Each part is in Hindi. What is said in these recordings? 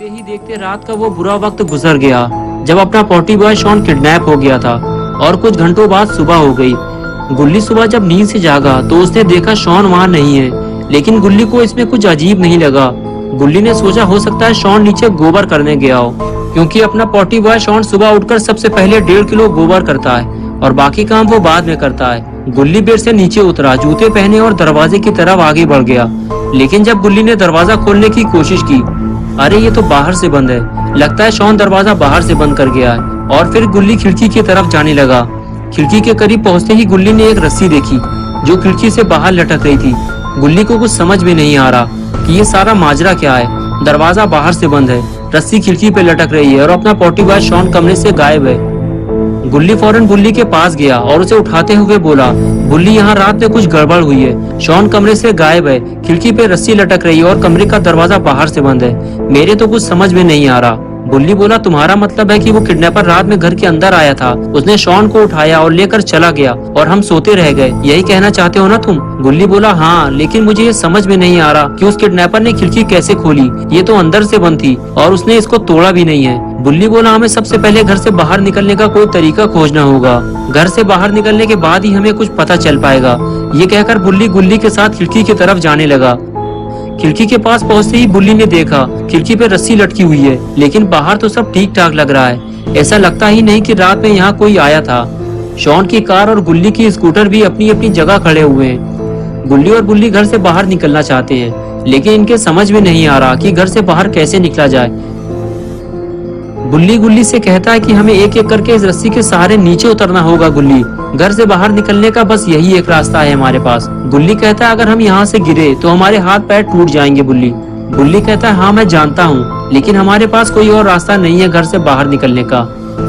देखते ही देखते रात का वो बुरा वक्त गुजर गया जब अपना पॉटी बॉय शॉन किडनैप हो गया था और कुछ घंटों बाद सुबह हो गई। गुल्ली सुबह जब नींद से जागा तो उसने देखा शॉन वहां नहीं है, लेकिन गुल्ली को इसमें कुछ अजीब नहीं लगा। गुल्ली ने सोचा हो सकता है शॉन नीचे गोबर करने गया हो, क्योंकि अपना पॉटी बॉय शॉन सुबह उठकर सबसे पहले 1.5 किलो गोबर करता है और बाकी काम वो बाद में करता है। गुल्ली बेड से नीचे उतरा, जूते पहने और दरवाजे की तरफ आगे बढ़ गया, लेकिन जब गुल्ली ने दरवाजा खोलने की कोशिश की, अरे ये तो बाहर से बंद है। लगता है शॉन दरवाजा बाहर से बंद कर गया है। और फिर गुल्ली खिड़की की तरफ जाने लगा। खिड़की के करीब पहुंचते ही गुल्ली ने एक रस्सी देखी जो खिड़की से बाहर लटक रही थी। गुल्ली को कुछ समझ में नहीं आ रहा कि ये सारा माजरा क्या है। दरवाजा बाहर से बंद है, रस्सी खिड़की पे लटक रही है और अपना पॉटी बॉय शॉन कमरे से गायब है। गुल्ली फौरन बुल्ली के पास गया और उसे उठाते हुए बोला, बुल्ली यहाँ रात में कुछ गड़बड़ हुई है। शॉन कमरे से गायब है, खिड़की पे रस्सी लटक रही है और कमरे का दरवाजा बाहर से बंद है। मेरे तो कुछ समझ में नहीं आ रहा। बुल्ली बोला, तुम्हारा मतलब है कि वो किडनैपर रात में घर के अंदर आया था, उसने शॉन को उठाया और लेकर चला गया और हम सोते रह गए, यही कहना चाहते हो ना तुम? गुल्ली बोला, हाँ, लेकिन मुझे ये समझ में नहीं आ रहा कि उस किडनैपर ने खिड़की कैसे खोली। ये तो अंदर से बंद थी और उसने इसको तोड़ा भी नहीं है। बुल्ली बोला, हमें सबसे पहले घर से बाहर निकलने का कोई तरीका खोजना होगा। घर से बाहर निकलने के बाद ही हमें कुछ पता चल पाएगा। ये कहकर बुल्ली गुल्ली के साथ खिड़की की तरफ जाने लगा। खिड़की के पास पहुंचते ही बुल्ली ने देखा खिड़की पे रस्सी लटकी हुई है, लेकिन बाहर तो सब ठीक ठाक लग रहा है। ऐसा लगता ही नहीं कि रात में यहाँ कोई आया था। शॉन की कार और गुल्ली की स्कूटर भी अपनी अपनी जगह खड़े हुए हैं। गुल्ली और बुल्ली घर से बाहर निकलना चाहते हैं, लेकिन इनके समझ में नहीं आ रहा कि घर से बाहर कैसे निकला जाए। बुल्ली गुल्ली से कहता है कि हमें एक एक करके इस रस्सी के सहारे नीचे उतरना होगा। गुल्ली, घर से बाहर निकलने का बस यही एक रास्ता है हमारे पास। गुल्ली कहता है, अगर हम यहाँ से गिरे तो हमारे हाथ पैर टूट जाएंगे। बुल्ली कहता है, हाँ मैं जानता हूँ, लेकिन हमारे पास कोई और रास्ता नहीं है घर से बाहर निकलने का।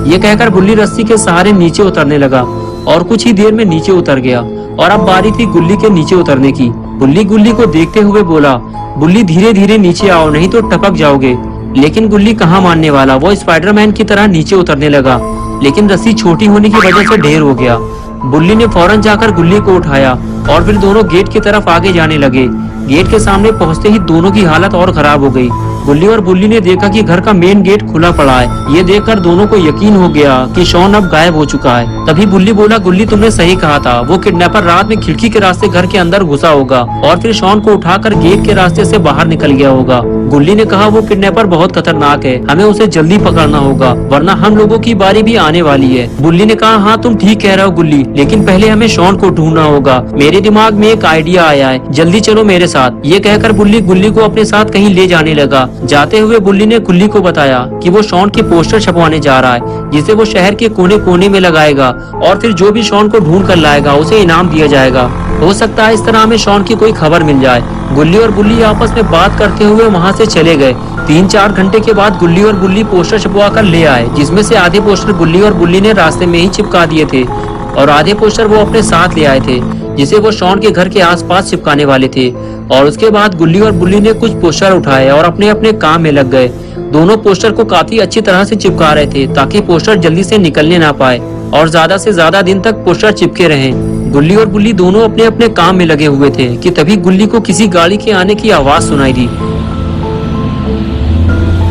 ये कहकर बुल्ली रस्सी के सहारे नीचे उतरने लगा और कुछ ही देर में नीचे उतर गया और अब बारी थी गुल्ली के नीचे उतरने की। बुल्ली गुल्ली को देखते हुए बोला, बुल्ली धीरे धीरे नीचे आओ, नहीं तो टपक जाओगे। लेकिन गुल्ली कहाँ मानने वाला, वो स्पाइडरमैन की तरह नीचे उतरने लगा, लेकिन रस्सी छोटी होने की वजह से ढेर हो गया। बुल्ली ने फौरन जाकर गुल्ली को उठाया और फिर दोनों गेट की तरफ आगे जाने लगे। गेट के सामने पहुंचते ही दोनों की हालत और खराब हो गई। गुल्ली और बुल्ली ने देखा कि घर का मेन गेट खुला पड़ा है। ये देखकर दोनों को यकीन हो गया कि शॉन अब गायब हो चुका है। तभी बुल्ली बोला, गुल्ली तुमने सही कहा था, वो किडनैपर रात में खिड़की के रास्ते घर के अंदर घुसा होगा और फिर शॉन को उठाकर गेट के रास्ते से बाहर निकल गया होगा। गुल्ली ने कहा, वो किडनैपर बहुत खतरनाक है, हमें उसे जल्दी पकड़ना होगा, वरना हम लोगों की बारी भी आने वाली है। बुल्ली ने कहा, हाँ तुम ठीक कह रहे हो गुल्ली, लेकिन पहले हमें शॉन को ढूंढना होगा। मेरे दिमाग में एक आइडिया आया है, जल्दी चलो मेरे साथ। ये कहकर बुल्ली गुल्ली को अपने साथ कहीं ले जाने लगा। जाते हुए बुल्ली ने गुल्ली को बताया कि वो शॉन के पोस्टर छपवाने जा रहा है, जिसे वो शहर के कोने कोने में लगाएगा और फिर जो भी शॉन को ढूंढ कर लाएगा उसे इनाम दिया जाएगा। हो सकता है इस तरह हमें शॉन की कोई खबर मिल जाए। गुल्ली और बुल्ली आपस में बात करते हुए वहाँ से चले गए। 3-4 घंटे के बाद गुल्ली और बुल्ली पोस्टर छपवा कर ले आए, जिसमें से आधे पोस्टर गुल्ली और बुल्ली ने रास्ते में ही चिपका दिए थे और आधे पोस्टर वो अपने साथ ले आए थे, जिसे वो शॉन के घर के आसपास चिपकाने वाले थे। और उसके बाद गुल्ली और बुल्ली ने कुछ पोस्टर उठाए और अपने अपने काम में लग गए। दोनों पोस्टर को काफी अच्छी तरह से चिपका रहे थे ताकि पोस्टर जल्दी से निकलने ना पाए और ज्यादा से ज्यादा दिन तक पोस्टर चिपके रहें। गुल्ली और बुल्ली दोनों अपने अपने काम में लगे हुए थे कि तभी गुल्ली को किसी गाड़ी के आने की आवाज सुनाई दी।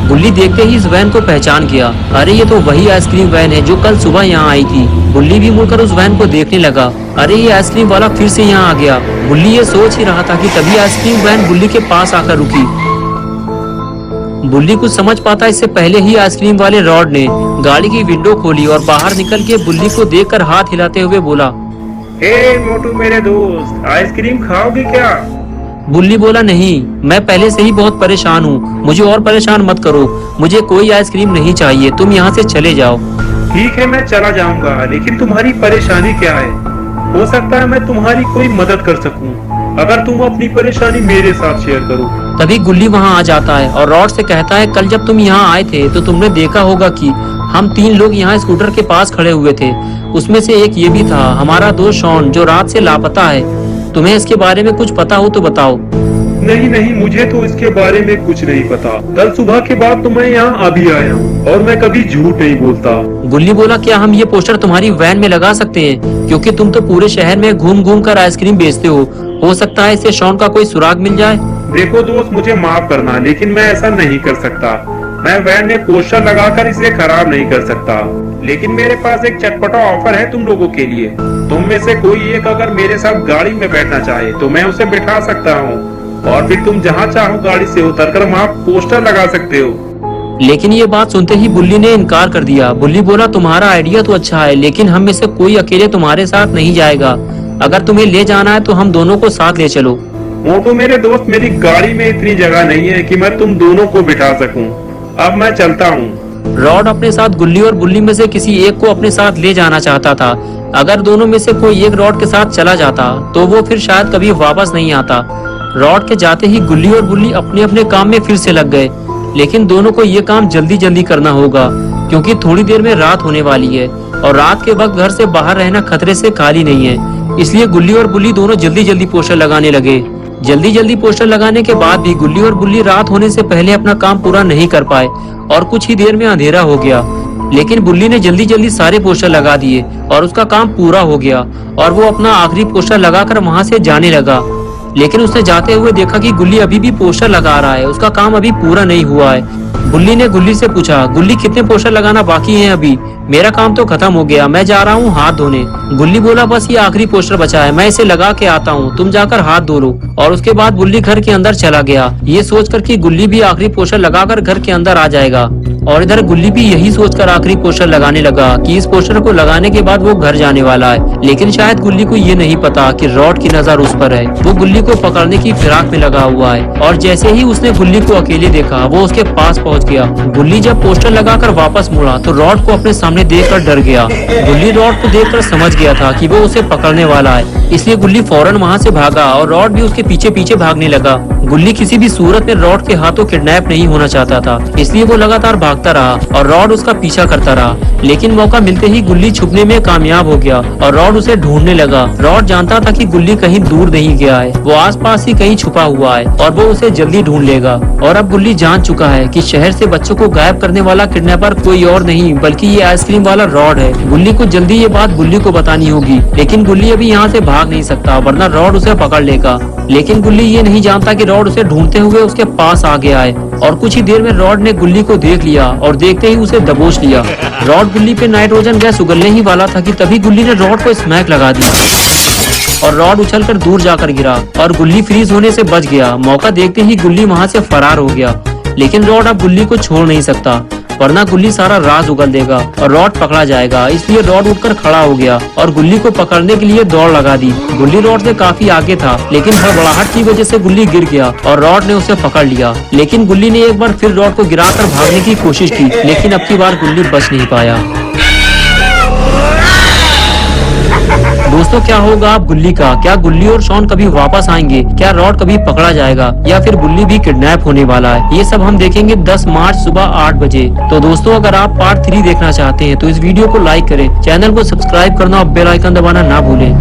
गुल्ली देखते ही इस वैन को पहचान गया। अरे ये तो वही आइसक्रीम वैन है जो कल सुबह यहाँ आई थी। गुल्ली भी मुड़कर उस वैन को देखने लगा। अरे ये आइसक्रीम वाला फिर से यहाँ आ गया। गुल्ली ये सोच ही रहा था कि तभी आइसक्रीम वैन गुल्ली के पास आकर रुकी। बुल्ली कुछ समझ पाता इससे पहले ही आइसक्रीम वाले रॉड ने गाड़ी की विंडो खोली और बाहर निकल के बुल्ली को देखकर हाथ हिलाते हुए बोला, हे मोटू मेरे दोस्त, आइसक्रीम खाओगे क्या? बुल्ली बोला, नहीं, मैं पहले से ही बहुत परेशान हूँ, मुझे और परेशान मत करो, मुझे कोई आइसक्रीम नहीं चाहिए, तुम यहाँ से चले जाओ। ठीक है मैं चला जाऊंगा, लेकिन तुम्हारी परेशानी क्या है? हो सकता है मैं तुम्हारी कोई मदद कर सकूं, अगर तुम अपनी परेशानी मेरे साथ शेयर करो। तभी गुल्ली वहाँ आ जाता है और रॉड से कहता है, कल जब तुम यहाँ आए थे तो तुमने देखा होगा कि हम 3 लोग यहाँ स्कूटर के पास खड़े हुए थे। उसमें से एक ये भी था, हमारा दोस्त शॉन, जो रात से लापता है। तुम्हें इसके बारे में कुछ पता हो तो बताओ। नहीं नहीं, मुझे तो इसके बारे में कुछ नहीं पता। कल सुबह के बाद तो मैं यहाँ अभी आया हूँ और मैं कभी झूठ नहीं बोलता। गुल्ली बोला, क्या हम ये पोस्टर तुम्हारी वैन में लगा सकते हैं, क्योंकि तुम तो पूरे शहर में घूम घूम कर आइसक्रीम बेचते हो सकता है इससे शॉन का कोई सुराग मिल जाए। देखो दोस्त, मुझे माफ करना, लेकिन मैं ऐसा नहीं कर सकता। मैं वैन में पोस्टर लगाकर इसे खराब नहीं कर सकता, लेकिन मेरे पास एक चटपटा ऑफर है तुम लोगों के लिए। तुम में से कोई एक अगर मेरे साथ गाड़ी में बैठना चाहे तो मैं उसे बिठा सकता हूँ, और फिर तुम जहाँ चाहो गाड़ी से उतरकर वहाँ पोस्टर लगा सकते हो। लेकिन ये बात सुनते ही बुल्ली ने इनकार कर दिया। बुल्ली बोला, तुम्हारा आइडिया तो अच्छा है, लेकिन हम में से कोई अकेले तुम्हारे साथ नहीं जाएगा। अगर तुम्हें ले जाना है तो हम दोनों को साथ ले चलो। मोटू मेरे दोस्त, मेरी गाड़ी में इतनी जगह नहीं है कि मैं तुम दोनों को बिठा सकूं। अब मैं चलता हूँ। रॉड अपने साथ गुल्ली और बुल्ली में से किसी एक को अपने साथ ले जाना चाहता था। अगर दोनों में से कोई एक रॉड के साथ चला जाता तो वो फिर शायद कभी वापस नहीं आता। रॉड के जाते ही गुल्ली और बुल्ली अपने अपने काम में फिर से लग गए, लेकिन दोनों को ये काम जल्दी जल्दी करना होगा, क्योंकि थोड़ी देर में रात होने वाली है और रात के वक्त घर से बाहर रहना खतरे से खाली नहीं है। इसलिए गुल्ली और बुल्ली दोनों जल्दी जल्दी पोस्टर लगाने लगे। जल्दी जल्दी पोस्टर लगाने के बाद भी गुल्ली और बुल्ली रात होने से पहले अपना काम पूरा नहीं कर पाए और कुछ ही देर में अंधेरा हो गया। लेकिन बुल्ली ने जल्दी जल्दी सारे पोस्टर लगा दिए और उसका काम पूरा हो गया और वो अपना आखिरी पोस्टर लगाकर वहां से जाने लगा। लेकिन उसने जाते हुए देखा कि गुल्ली अभी भी पोस्टर लगा रहा है, उसका काम अभी पूरा नहीं हुआ है। बुल्ली ने गुल्ली से पूछा, गुल्ली कितने पोस्टर लगाना बाकी हैं अभी? मेरा काम तो खत्म हो गया, मैं जा रहा हूँ हाथ धोने। गुल्ली बोला, बस ये आखिरी पोस्टर बचा है, मैं इसे लगा के आता हूँ, तुम जाकर हाथ धो लो। और उसके बाद बुल्ली घर के अंदर चला गया, ये सोचकर कि गुल्ली भी आखिरी पोस्टर लगाकर घर के अंदर आ जाएगा। और इधर गुल्ली भी यही सोचकर आखिरी पोस्टर लगाने लगा कि इस पोस्टर को लगाने के बाद वो घर जाने वाला है। लेकिन शायद गुल्ली को ये नहीं पता कि रॉड की नजर उस पर है। वो गुल्ली को पकड़ने की फिराक में लगा हुआ है और जैसे ही उसने गुल्ली को अकेले देखा वो उसके पास पहुंच गया। गुल्ली जब पोस्टर लगाकर वापस मुड़ा तो रॉड को अपने सामने देखकर डर गया। गुल्ली रॉड को देखकर समझ गया था कि वो उसे पकड़ने वाला है, इसलिए गुल्ली फौरन वहां से भागा और रॉड भी उसके पीछे पीछे भागने लगा। गुल्ली किसी भी सूरत में रॉड के हाथों किडनैप नहीं होना चाहता था, इसलिए वो लगातार भागता रहा और रॉड उसका पीछा करता रहा। लेकिन मौका मिलते ही गुल्ली छुपने में कामयाब हो गया और रॉड उसे ढूंढने लगा। रॉड जानता था कि गुल्ली कहीं दूर नहीं गया है, वो आसपास ही कहीं छुपा हुआ है और वो उसे जल्दी ढूंढ लेगा। और अब गुल्ली जान चुका है कि शहर से बच्चों को गायब करने वाला किडनैपर कोई और नहीं बल्कि ये आइसक्रीम वाला रॉड है। गुल्ली को जल्दी ये बात गुल्ली को बतानी होगी, लेकिन गुल्ली अभी यहाँ से भाग नहीं सकता वरना रॉड उसे पकड़ लेगा। लेकिन गुल्ली ये नहीं जानता कि रॉड उसे ढूंढते हुए उसके पास आ गया है और कुछ ही देर में रॉड ने गुल्ली को देख लिया और देखते ही उसे दबोच लिया। रॉड गुल्ली पे नाइट्रोजन गैस उगलने ही वाला था कि तभी गुल्ली ने रॉड को स्मैक लगा दी और रॉड उछलकर दूर जाकर गिरा और गुल्ली फ्रीज होने से बच गया। मौका देखते ही गुल्ली वहां से फरार हो गया, लेकिन रॉड अब गुल्ली को छोड़ नहीं सकता वरना गुल्ली सारा राज उगल देगा और रॉड पकड़ा जाएगा। इसलिए रॉड उठकर खड़ा हो गया और गुल्ली को पकड़ने के लिए दौड़ लगा दी। गुल्ली रॉड से काफी आगे था, लेकिन हड़बड़ाहट की वजह से गुल्ली गिर गया और रॉड ने उसे पकड़ लिया। लेकिन गुल्ली ने एक बार फिर रॉड को गिराकर भागने की कोशिश की, लेकिन अब की बार गुल्ली बच नहीं पाया। दोस्तों, क्या होगा अब गुल्ली का? क्या गुल्ली और शॉन कभी वापस आएंगे? क्या रॉड कभी पकड़ा जाएगा या फिर गुल्ली भी किडनैप होने वाला है? ये सब हम देखेंगे 10 मार्च सुबह 8 बजे। तो दोस्तों, अगर आप पार्ट 3 देखना चाहते हैं तो इस वीडियो को लाइक करें, चैनल को सब्सक्राइब करना और बेल आइकन दबाना ना भूलें।